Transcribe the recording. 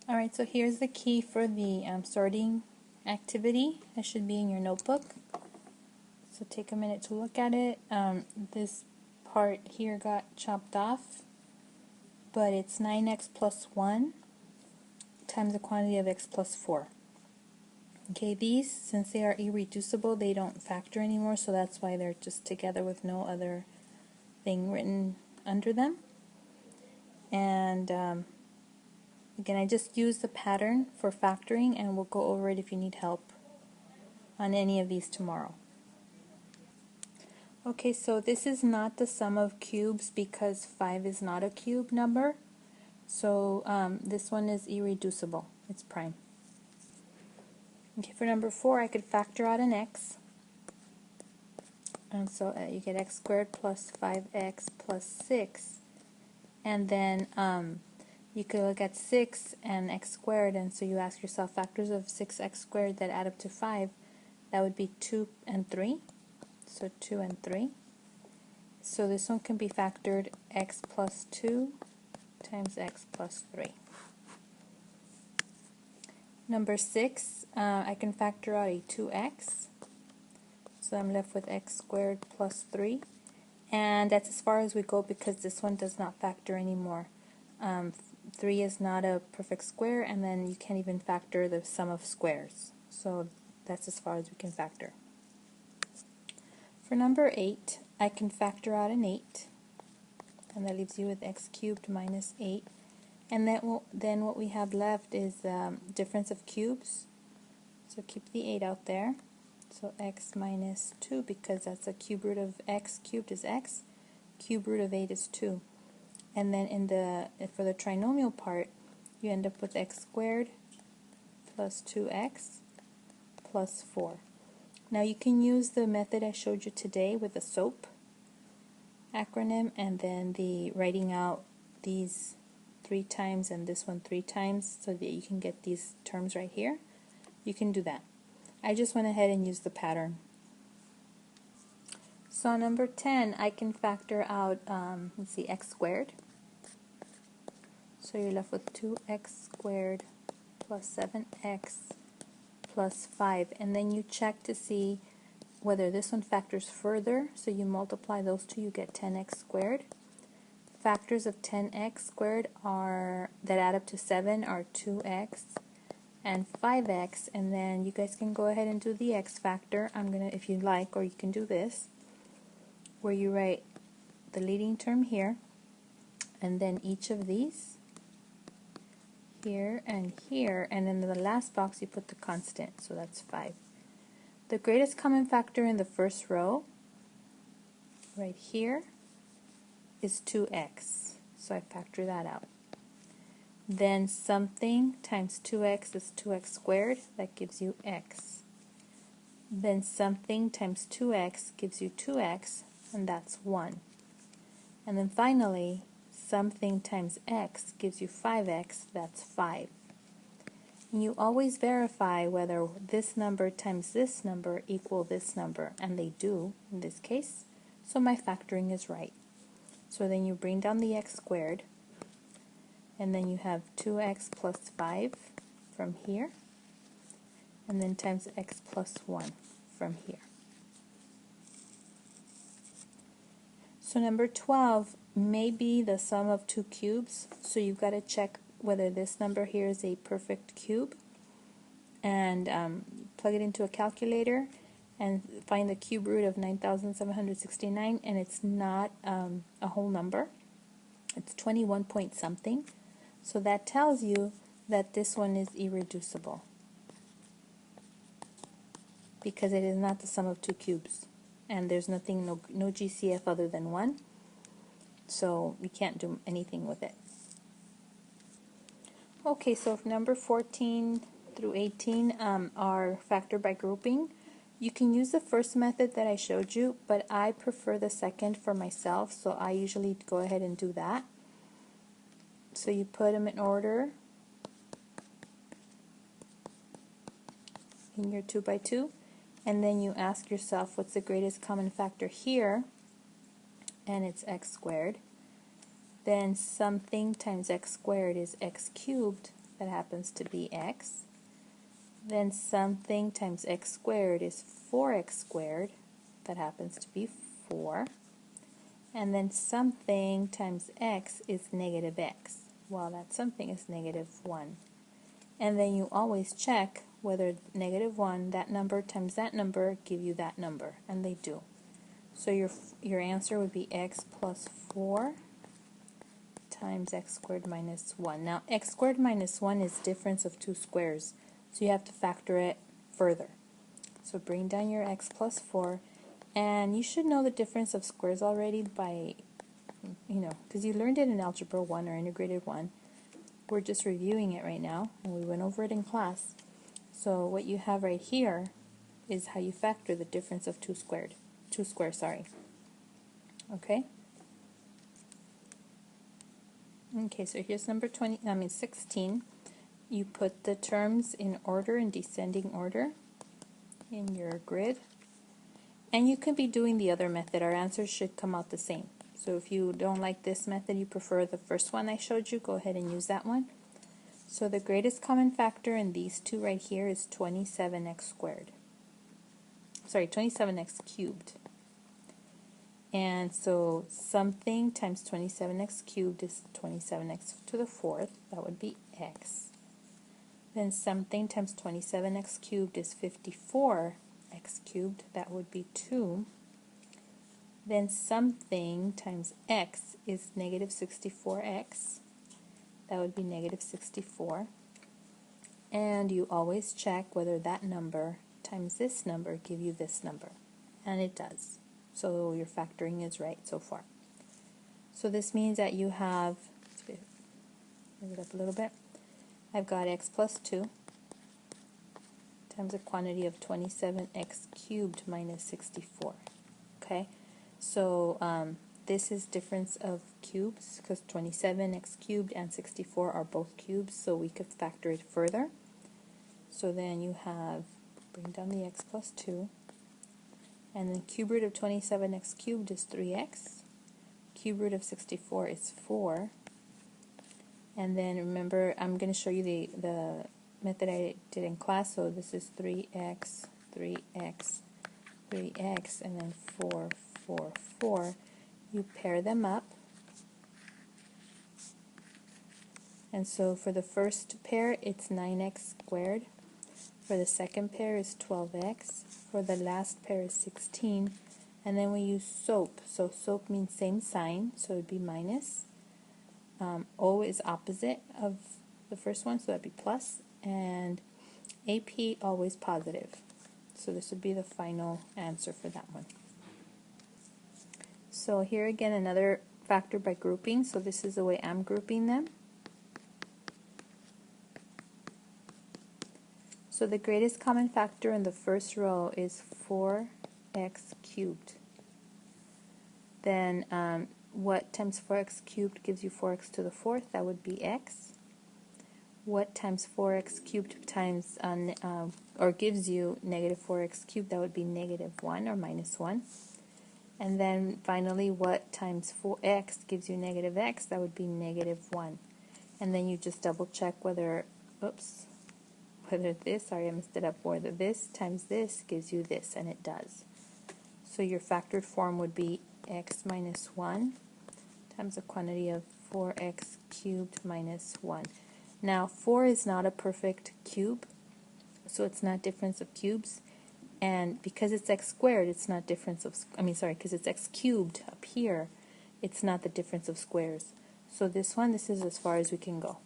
Alright, so here's the key for the sorting activity. That should be in your notebook. So take a minute to look at it. This part here got chopped off, but it's 9x plus 1 times the quantity of x plus 4. Okay, these, since they are irreducible, they don't factor anymore, so that's why they're just together with no other thing written under them. And again, I just use the pattern for factoring, and we'll go over it if you need help on any of these tomorrow. Okay, so this is not the sum of cubes because 5 is not a cube number. So this one is irreducible. It's prime. Okay, for number 4, I could factor out an x. And so you get x squared plus 5x plus 6. And then you could look at 6 and x squared, and so you ask yourself factors of 6x squared that add up to 5. That would be 2 and 3. So 2 and 3. So this one can be factored x plus 2 times x plus 3. Number 6, I can factor out a 2x. So I'm left with x squared plus 3. And that's as far as we go because this one does not factor anymore. 3 is not a perfect square, and then you can't even factor the sum of squares. So that's as far as we can factor. For number 8, I can factor out an 8. And that leaves you with x cubed minus 8. And then what we have left is difference of cubes. So keep the 8 out there. So x minus 2, because that's a cube root of x cubed is x. Cube root of 8 is 2. And then for the trinomial part, you end up with x squared plus 2x plus 4. Now you can use the method I showed you today with the SOAP acronym, and then the writing out these 3 times and this one 3 times so that you can get these terms right here. You can do that. I just went ahead and used the pattern. So number 10, I can factor out, let's see, x squared. So you're left with 2x squared plus 7x plus 5. And then you check to see whether this one factors further. So you multiply those two, you get 10x squared. Factors of 10x squared that add up to 7 are 2x and 5x, and then you guys can go ahead and do the x factor. I'm gonna, if you like, or you can do this, where you write the leading term here, and then each of these here, and then in the last box you put the constant, so that's 5. The greatest common factor in the first row, right here, is 2x, so I factor that out. Then something times 2x is 2x squared, that gives you x. Then something times 2x gives you 2x, and that's 1. And then finally, something times x gives you 5x, that's 5. And you always verify whether this number times this number equal this number, and they do in this case, so my factoring is right. So then you bring down the x squared, and then you have 2x plus 5 from here, and then times x plus 1 from here. So number 12 may be the sum of 2 cubes, so you've got to check whether this number here is a perfect cube, and plug it into a calculator and find the cube root of 9,769, and it's not a whole number. It's 21 point something. So that tells you that this one is irreducible because it is not the sum of 2 cubes, and there's nothing, no GCF other than 1, so we can't do anything with it. Okay, so if number 14 through 18 are factored by grouping, you can use the first method that I showed you, but I prefer the second for myself, so I usually go ahead and do that. So you put them in order in your 2 by 2, and then you ask yourself what's the greatest common factor here, and it's x squared. Then something times x squared is x cubed, that happens to be x. Then something times x squared is 4x squared, that happens to be 4. And then something times x is negative x. Well, that something is negative 1. And then you always check whether negative 1, that number times that number, give you that number. And they do. So your answer would be x plus 4 times x squared minus 1. Now, x squared minus 1 is difference of two squares. So you have to factor it further. So bring down your x plus 4. And you should know the difference of squares already by, because you learned it in Algebra 1 or Integrated 1. We're just reviewing it right now, and we went over it in class. So what you have right here is how you factor the difference of two squares. Okay? Okay, so here's number 16. You put the terms in order, in descending order, in your grid. And you could be doing the other method. Our answers should come out the same. So if you don't like this method, you prefer the first one I showed you, go ahead and use that one. So the greatest common factor in these two right here is 27x squared. Sorry, 27x cubed. And so something times 27x cubed is 27x to the 4th. That would be x. Then something times 27x cubed is 54 x cubed, that would be 2. Then something times x is negative 64x, that would be negative 64. And you always check whether that number times this number give you this number, and it does. So your factoring is right so far. So this means that you have, move it up a little bit, I've got x plus 2 times a quantity of 27x cubed minus 64. Okay, so this is difference of cubes because 27x cubed and 64 are both cubes, so we could factor it further. So then you have, bring down the x plus 2, and then cube root of 27x cubed is 3x, cube root of 64 is 4, and then remember I'm going to show you the method I did in class, so this is 3x, 3x, 3x, and then 4, 4, 4. You pair them up, and so for the first pair it's 9x squared, for the second pair is 12x, for the last pair is 16, and then we use SOAP. So SOAP means same sign, so it would be minus. O is opposite of the first one, so that would be plus, and AP always positive. So this would be the final answer for that one. So here again another factor by grouping. So this is the way I'm grouping them. So the greatest common factor in the first row is 4x cubed. Then what times 4x cubed gives you 4x to the 4th? That would be x. What times 4x cubed times, or gives you negative 4x cubed? That would be negative 1 or minus 1. And then finally, what times 4x gives you negative x? That would be negative 1. And then you just double check whether, whether this, sorry I messed it up, whether this times this gives you this, and it does. So your factored form would be x minus 1 times a quantity of 4x cubed minus 1. Now 4 is not a perfect cube, so it's not difference of cubes, and because it's x squared, it's not difference of, because it's x cubed up here, it's not the difference of squares. So this is as far as we can go.